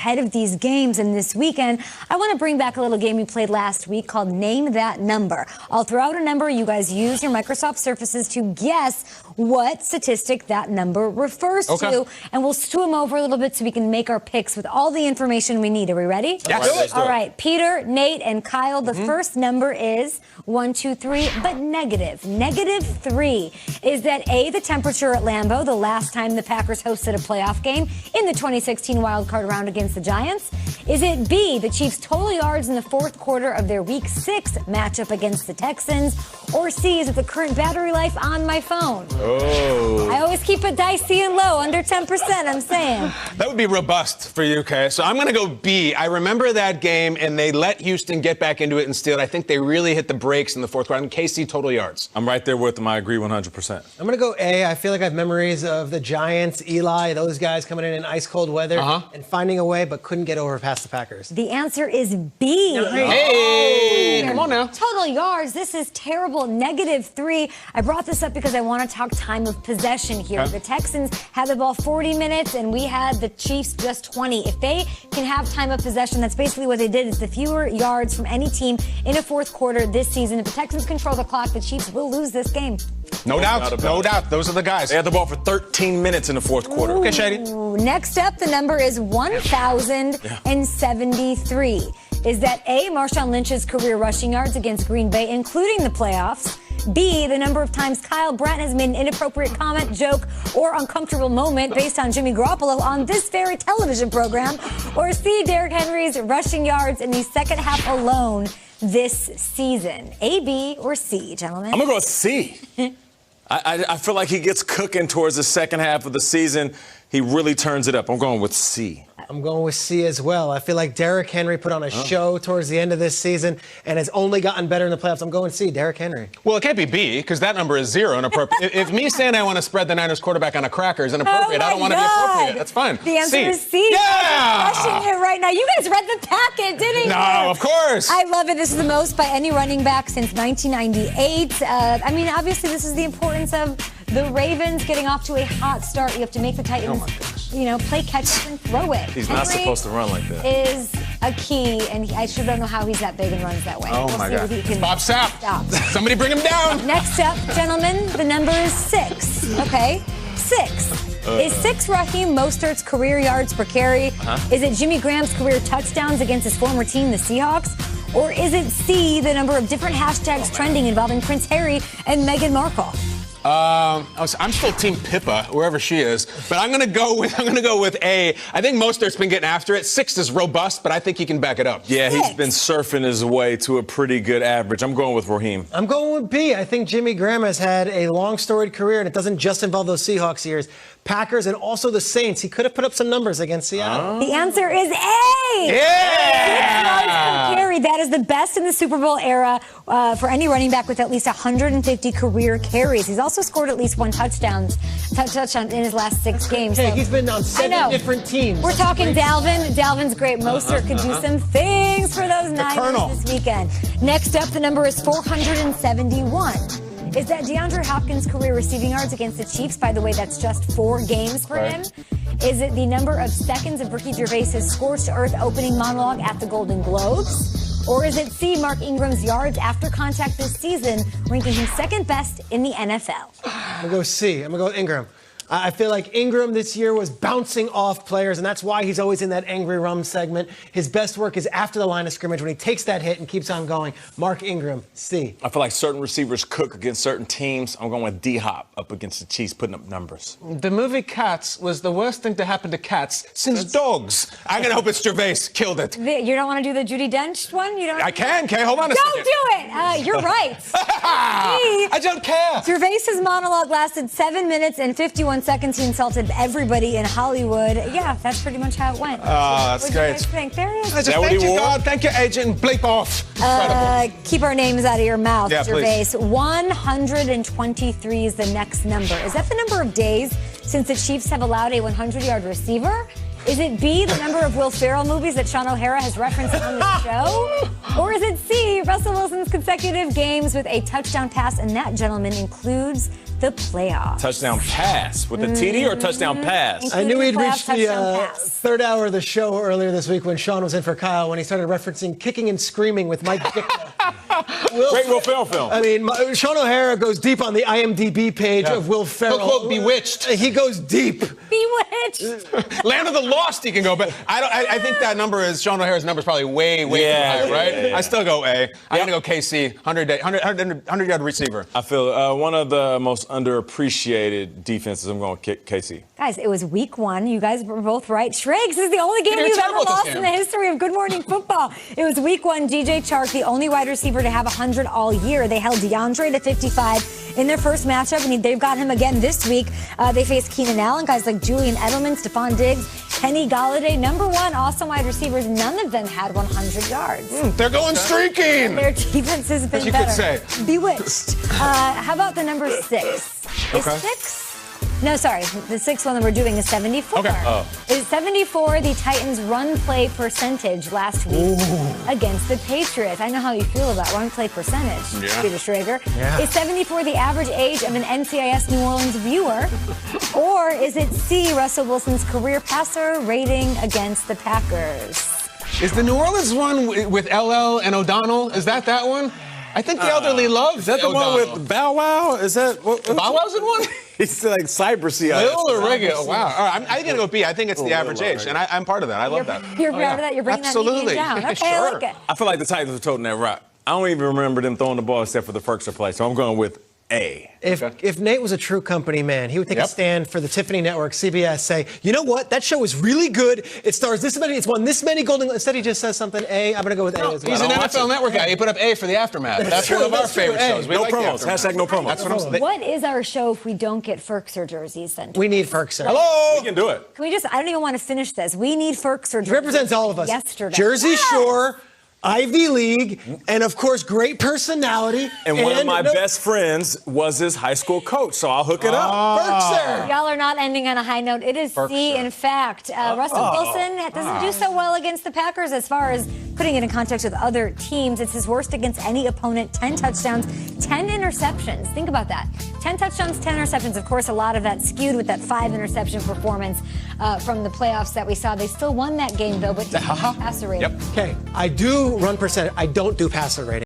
Ahead of these games and this weekend, I want to bring back a little game we played last week called Name That Number. I'll throw out a number. You guys use your Microsoft Surfaces to guess what statistic that number refers to. And we'll stew them over a little bit so we can make our picks with all the information we need. Are we ready? Yes. All right. Peter, Nate, and Kyle, the first number is 1, 2, 3, but negative. -3. Is that A, the temperature at Lambeau, the last time the Packers hosted a playoff game in the 2016 wildcard round against the Giants? Is it B, the Chiefs' total yards in the fourth quarter of their Week 6 matchup against the Texans? Or C, is it the current battery life on my phone? Oh. I always keep it dicey and low, under 10%, I'm saying. That would be robust for you, Kay. So I'm going to go B. I remember that game, and they let Houston get back into it and steal it. I think they really hit the brakes in the fourth quarter. KC total yards. I'm right there with them. I agree 100%. I'm going to go A. I feel like I have memories of the Giants, Eli, those guys coming in ice cold weather and finding a way, but couldn't get over past the Packers. The answer is B. Hey! Come on now. Total yards. This is terrible. -3. I brought this up because I want to talk time of possession here. The Texans had the ball 40 minutes, and we had the Chiefs just 20. If they can have time of possession, that's basically what they did. It's the fewer yards from any team in a fourth quarter this season. If the Texans control the clock, the Chiefs will lose this game. No doubt. No doubt. Those are the guys. They had the ball for 13 minutes in the fourth quarter. Okay, Shady. Next up, the number is 1,073. Is that A, Marshawn Lynch's career rushing yards against Green Bay, including the playoffs? B, the number of times Kyle Brandt has made an inappropriate comment, joke, or uncomfortable moment based on Jimmy Garoppolo on this very television program? Or C, Derrick Henry's rushing yards in the second half alone this season? A, B, or C, gentlemen? I'm going to go with C. I feel like he gets cooking towards the second half of the season. He really turns it up. I'm going with C. I'm going with C as well. I feel like Derrick Henry put on a show towards the end of this season and has only gotten better in the playoffs. I'm going C, Derrick Henry. Well, it can't be B because that number is 0 inappropriate. If me saying I want to spread the Niners quarterback on a cracker is inappropriate, I don't want to be appropriate. That's fine. The answer is C. Yeah! Crushing it right now. You guys read the packet, didn't you? No, of course. I love it. This is the most by any running back since 1998. I mean, obviously, this is the importance of the Ravens getting off to a hot start. You have to make the Titans, play catch and throw it. He's not supposed to run like that. Is a key, and I sure don't know how he's that big and runs that way. Oh, my God. Bob Sapp. Somebody bring him down. Next up, gentlemen, the number is 6. Okay? 6. Is 6 Raheem Mostert's career yards per carry? Is it Jimmy Graham's career touchdowns against his former team, the Seahawks? Or is it C, the number of different hashtags trending involving Prince Harry and Meghan Markle? I'm still Team Pippa, wherever she is, but I'm gonna go with A. I think Mostert's been getting after it. 6 is robust, but I think he can back it up. Yeah, he's been surfing his way to a pretty good average. I'm going with Raheem. I'm going with B. I think Jimmy Graham has had a long storied career, and it doesn't just involve those Seahawks years. Packers and also the Saints. He could have put up some numbers against Seattle. The answer is A. Yeah! 6 yards per carry. That is the best in the Super Bowl era for any running back with at least 150 career carries. He's also scored at least one touchdown in his last 6 games. Hey, he's been on 7 different teams. We're talking Dalvin. Dalvin's great. Mostert could do some things for those Niners this weekend. Next up, the number is 471. Is that DeAndre Hopkins' career receiving yards against the Chiefs? By the way, that's just 4 games for him. Is it the number of seconds of Ricky Gervais's scorched earth opening monologue at the Golden Globes? Or is it C, Mark Ingram's yards after contact this season, ranking him second best in the NFL? I'm going to go C. I'm going to go with Ingram. I feel like Ingram this year was bouncing off players, and that's why he's always in that angry rum segment. His best work is after the line of scrimmage when he takes that hit and keeps on going. Mark Ingram, C. I feel like certain receivers cook against certain teams. I'm going with D-Hop up against the Chiefs, putting up numbers. The movie Cats was the worst thing to happen to cats since dogs. I'm going to hope it's Gervais. Killed it. You don't want to do the Judi Dench one? You don't. I can, Kay. Hold on a second. Don't do it. You're right. I don't care. Gervais's monologue lasted 7 minutes and 51 seconds. He insulted everybody in Hollywood. Yeah, that's pretty much how it went. Oh, that's great. What do you guys think? There he is. Thank you, God. Thank you, agent. Bleep off. Keep our names out of your mouth, yeah, Gervais. Please. 123 is the next number. Is that the number of days since the Chiefs have allowed a 100-yard receiver Is it B, the number of Will Ferrell movies that Sean O'Hara has referenced on the show? Or is it C, Russell Wilson's consecutive games with a touchdown pass, and that, gentleman, includes the playoffs? Touchdown pass with the TD or touchdown pass? I knew he'd reached the pass. third hour of the show earlier this week when Sean was in for Kyle, when he started referencing Kicking and Screaming with Mike Ditka. Great Will Ferrell film. I mean, Sean O'Hara goes deep on the IMDb page of Will Ferrell. He'll quote Bewitched. He goes deep. Bewitched. Land of the Lost he can go, but I think that number is, Sean O'Hara's number is probably way too high, right? I still go A. I'm going to go KC, 100-yard receiver. I feel one of the most underappreciated defenses. I'm going KC. Guys, it was week 1. You guys were both right. Shrakes is the only game you've ever lost in the history of Good Morning Football. It was week 1. DJ Chark, the only wide receiver to have 100 all year. They held DeAndre to 55 in their first matchup, and they've got him again this week. They faced Keenan Allen, guys like Julian Edelman, Stephon Diggs, Kenny Golladay. Number 1 awesome wide receivers. None of them had 100 yards. They're going streaking. Their defense has been you better. could say. Bewitched. How about the number 6? Is 6? No, sorry. The 6th one that we're doing is 74. Okay. Oh. Is 74 the Titans' run play percentage last week against the Patriots? I know how you feel about run play percentage, Peter Schrager. Yeah. Is 74 the average age of an NCIS New Orleans viewer? Or is it C, Russell Wilson's career passer rating against the Packers? Is the New Orleans one with LL and O'Donnell? Is that one? I think the elderly love. Is that the O'Donnell. one with Bow Wow? Is that what? Bow Wow's in one? It's like cybersy. Little or regular? Wow. All right, I'm going to go B. I think it's the average age, and I'm part of that. I love that. You're proud of that? You're bringing that median down. Okay, Sure. I like it. I feel like the Titans were toting that rock. I don't even remember them throwing the ball except for the Ferguson play, so I'm going with A. If Nate was a true company man, he would take a stand for the Tiffany Network, CBS, say, you know what, that show is really good. It stars this many, it's won this many golden. Instead, he just says something A. I'm going to go with A as well. He's an NFL Network guy. He put up A for the Aftermath. That's one of our favorite shows. We No like promos. Hashtag no promos. That's what I'm saying. What is our show if we don't get Ferkser jerseys sent? We need Ferkser. Hello. We can do it. Can we just, I don't even want to finish this. We need Ferkser jerseys. He represents all of us. Yesterday. Jersey Shore, Ivy League, and of course, great personality. And one of my best friends was his high school coach, so I'll hook it up. Ferkser. Y'all are not ending on a high note. It is C, in fact. Russell Wilson doesn't do so well against the Packers as far as putting it in context with other teams. It's his worst against any opponent. 10 touchdowns, 10 interceptions. Think about that. 10 touchdowns, 10 interceptions. Of course, a lot of that skewed with that 5 interception performance from the playoffs that we saw. They still won that game, though, but passer rating. Okay, I do run percentage. I don't do passer rating.